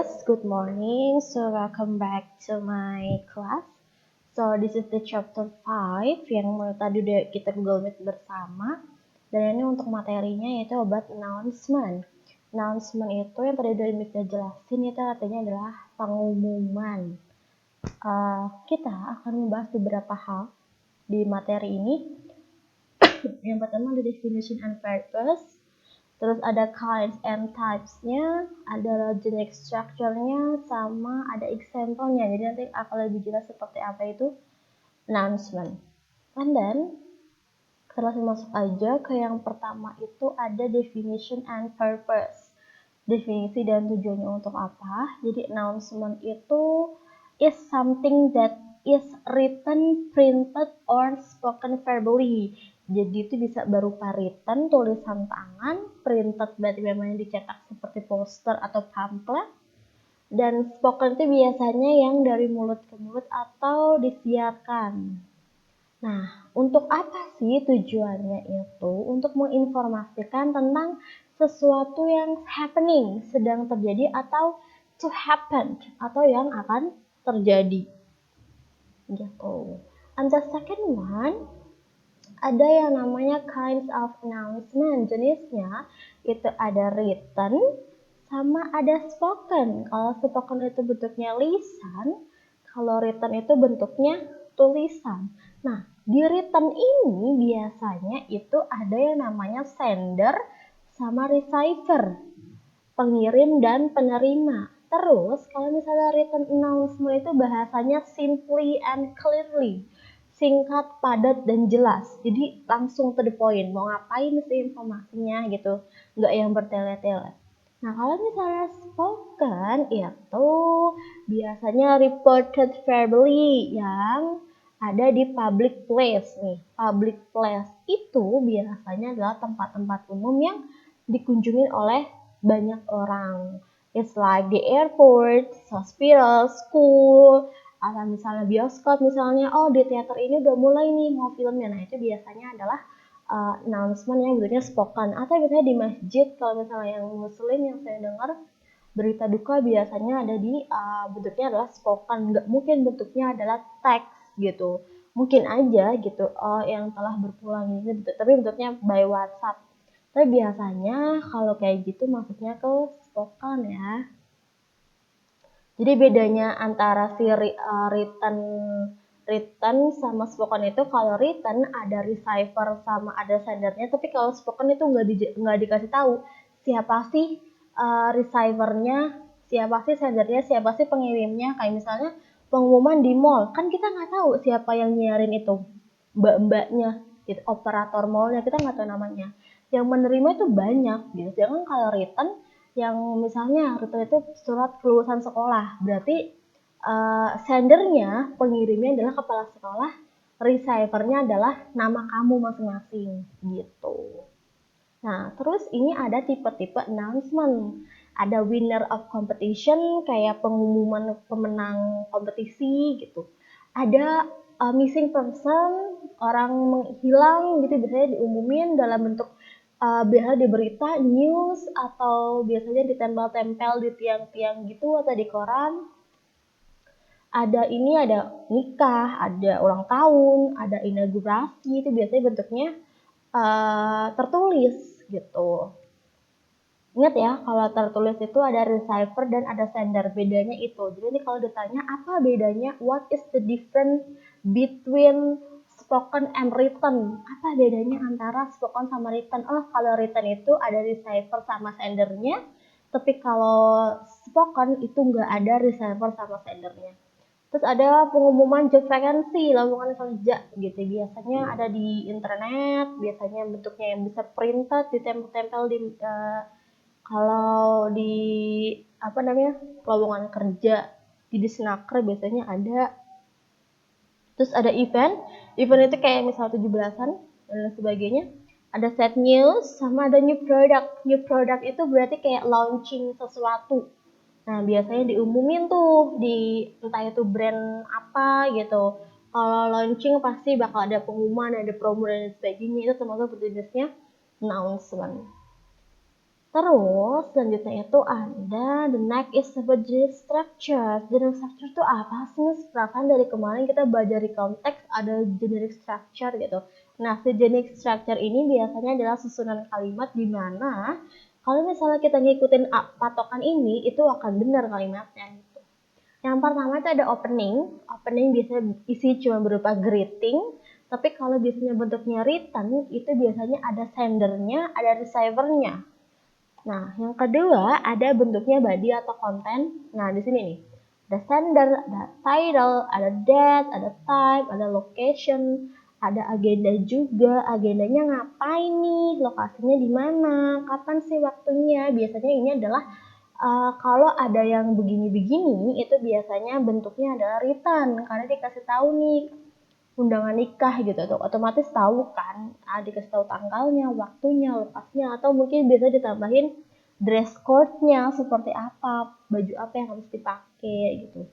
guys, good morning. So welcome back to my class. So this is the chapter 5 yang tadi udah kita Google Meet bersama. Dan ini untuk materinya yaitu about announcement. Announcement itu yang tadi udah kita jelasin itu artinya adalah pengumuman. Kita akan membahas beberapa hal di materi ini. Yang pertama ada definition and purpose. Terus ada kinds and types-nya, ada logic structure-nya, sama ada example-nya. Jadi nanti akan lebih jelas seperti apa itu announcement. And then, kita langsung masuk aja ke yang pertama itu ada definition and purpose. Definisi dan tujuannya untuk apa. Jadi announcement itu is something that is written, printed, or spoken verbally. Jadi itu bisa berupa written, tulisan tangan, printed berarti memang dicetak seperti poster atau pamflet, dan spoken itu biasanya yang dari mulut ke mulut atau disiarkan. Nah, untuk apa sih tujuannya itu? Untuk menginformasikan tentang sesuatu yang happening, sedang terjadi atau to happen, atau yang akan terjadi. Gitu. And the second one, ada yang namanya kinds of announcement. Jenisnya itu ada written sama ada spoken. Kalau spoken itu bentuknya lisan, kalau written itu bentuknya tulisan. Nah, di written ini biasanya itu ada yang namanya sender sama receiver, pengirim dan penerima. Terus kalau misalnya written announcement itu bahasanya simply and clearly, singkat, padat, dan jelas. Jadi langsung to the point, mau ngapain sih informasinya gitu, nggak yang bertele-tele. Nah, kalau misalnya spoken itu biasanya reported verbally yang ada di public place nih. Public place itu biasanya adalah tempat-tempat umum yang dikunjungi oleh banyak orang. It's like the airport, hospital, school, atau misalnya bioskop misalnya, oh di teater ini udah mulai nih mau filmnya. Nah itu biasanya adalah announcement yang bentuknya spoken. Atau biasanya di masjid, kalau misalnya yang muslim yang saya dengar, berita duka biasanya ada di bentuknya adalah spoken. Nggak mungkin bentuknya adalah teks gitu. Mungkin aja gitu yang telah berpulang ini, tapi bentuknya by WhatsApp. Tapi biasanya kalau kayak gitu maksudnya ke spoken ya. Jadi bedanya antara si written sama spoken itu, kalau written ada receiver sama ada sendernya, tapi kalau spoken itu nggak dikasih tahu siapa sih receivernya, siapa sih sendernya, siapa sih pengirimnya. Kayak misalnya pengumuman di mall, kan kita nggak tahu siapa yang nyiarin itu, mbak-mbaknya, gitu, operator mallnya kita nggak tahu namanya. Yang menerima itu banyak, gitu. Jangan kalau written, yang misalnya written itu surat kelulusan sekolah, berarti sendernya, pengirimnya adalah kepala sekolah, receivernya adalah nama kamu masing-masing, gitu. Nah, terus ini ada tipe-tipe announcement. Ada winner of competition, kayak pengumuman pemenang kompetisi gitu. Ada missing person, orang menghilang gitu, biasanya diumumin dalam bentuk biasanya di berita, news, atau biasanya ditempel-tempel di tiang-tiang gitu atau di koran. Ada nikah, ada ulang tahun, ada inaugurasi, itu biasanya bentuknya tertulis gitu. Ingat ya, kalau tertulis itu ada receiver dan ada sender. Bedanya itu. Jadi kalau ditanya apa bedanya, what is the difference between spoken and written? Apa bedanya antara spoken sama written? Oh, kalau written itu ada receiver sama sendernya, tapi kalau spoken itu nggak ada receiver sama sendernya. Terus ada pengumuman job vacancy, lowongan kerja gitu. Biasanya ada di internet, biasanya bentuknya yang bisa printed, ditempel-tempel di kalau di lowongan kerja di Disnaker biasanya ada. Terus ada event itu kayak misal 17-an dan sebagainya. Ada set news sama ada new product. New product itu berarti kayak launching sesuatu. Nah, biasanya diumumin tuh di entah itu brand apa gitu. Kalau launching pasti bakal ada pengumuman, ada promo dan sebagainya. Itu termasuk jenisnya announcement. Terus selanjutnya itu ada the next is about generic structure. Generic structure itu apa sih? Misalkan dari kemarin kita belajar di konteks ada generic structure gitu. Nah, si generic structure ini biasanya adalah susunan kalimat di mana kalau misalnya kita ngikutin patokan ini itu akan benar kalimatnya gitu. Yang pertama itu ada opening. Opening biasanya isi cuma berupa greeting. Tapi kalau biasanya bentuknya written itu biasanya ada sendernya, ada receivernya. Nah, yang kedua ada bentuknya body atau konten. Nah, di sini nih. Ada sender, ada title, ada date, ada time, ada location, ada agenda juga. Agendanya ngapain nih? Lokasinya di mana? Kapan sih waktunya? Biasanya ini adalah kalau ada yang begini-begini itu biasanya bentuknya adalah written karena dikasih tahu nih undangan nikah gitu tuh otomatis tahu kan, dikasih tahu tanggalnya, waktunya, lokasinya, atau mungkin biasa ditambahin dress code-nya seperti apa, baju apa yang harus dipakai gitu.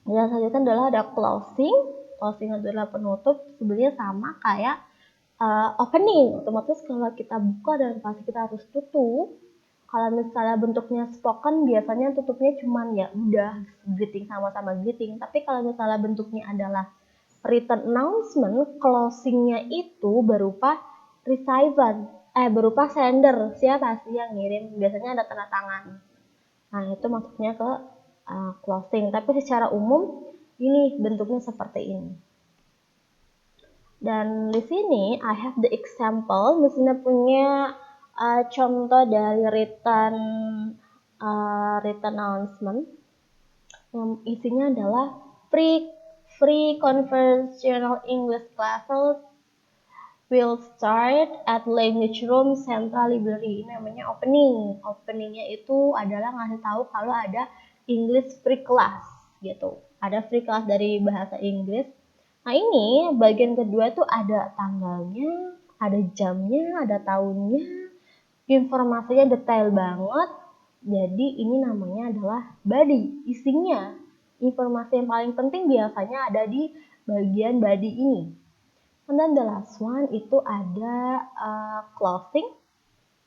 Dan selanjutnya adalah ada closing. Closing adalah penutup, sebenarnya sama kayak opening. Otomatis kalau kita buka dan pasti kita harus tutup. Kalau misalnya bentuknya spoken biasanya tutupnya cuman ya udah greeting sama-sama greeting. Tapi kalau misalnya bentuknya adalah written announcement, closingnya itu berupa receiver, berupa sender, siapa sih yang ngirim, biasanya ada tanda tangan. Nah itu maksudnya ke closing, tapi secara umum ini bentuknya seperti ini. Dan di sini I have the example, misalnya punya contoh dari written announcement yang isinya adalah free conversational English classes will start at Language Room Central Library. Ini namanya opening. Openingnya itu adalah ngasih tahu kalau ada English free class gitu. Ada free class dari bahasa Inggris. Nah ini bagian kedua tuh ada tanggalnya, ada jamnya, ada tahunnya, informasinya detail banget. Jadi ini namanya adalah body, isinya. Informasi yang paling penting biasanya ada di bagian body ini. And then the last one itu ada closing.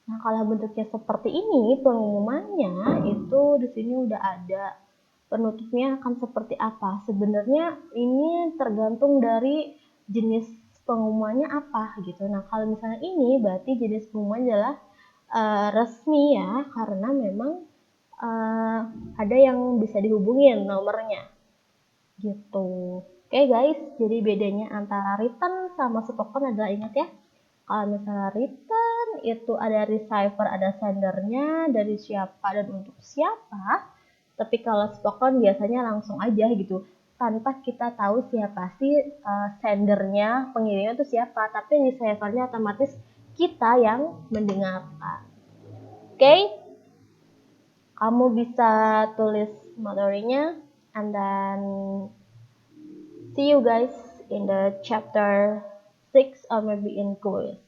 Nah kalau bentuknya seperti ini pengumumannya itu di sini udah ada penutupnya akan seperti apa. Sebenarnya ini tergantung dari jenis pengumumannya apa gitu. Nah kalau misalnya ini berarti jenis pengumuman adalah resmi ya, karena memang ada yang bisa dihubungin nomornya gitu. Oke guys, jadi bedanya antara written sama spoken adalah ingat ya, kalau misalnya written itu ada receiver, ada sendernya, dari siapa dan untuk siapa. Tapi kalau spoken biasanya langsung aja gitu, tanpa kita tahu siapa sih sendernya, pengirimnya itu siapa, tapi receivernya otomatis kita yang mendengarkan. Oke, kamu bisa tulis materinya, and then see you guys in the chapter 6 or maybe in quiz.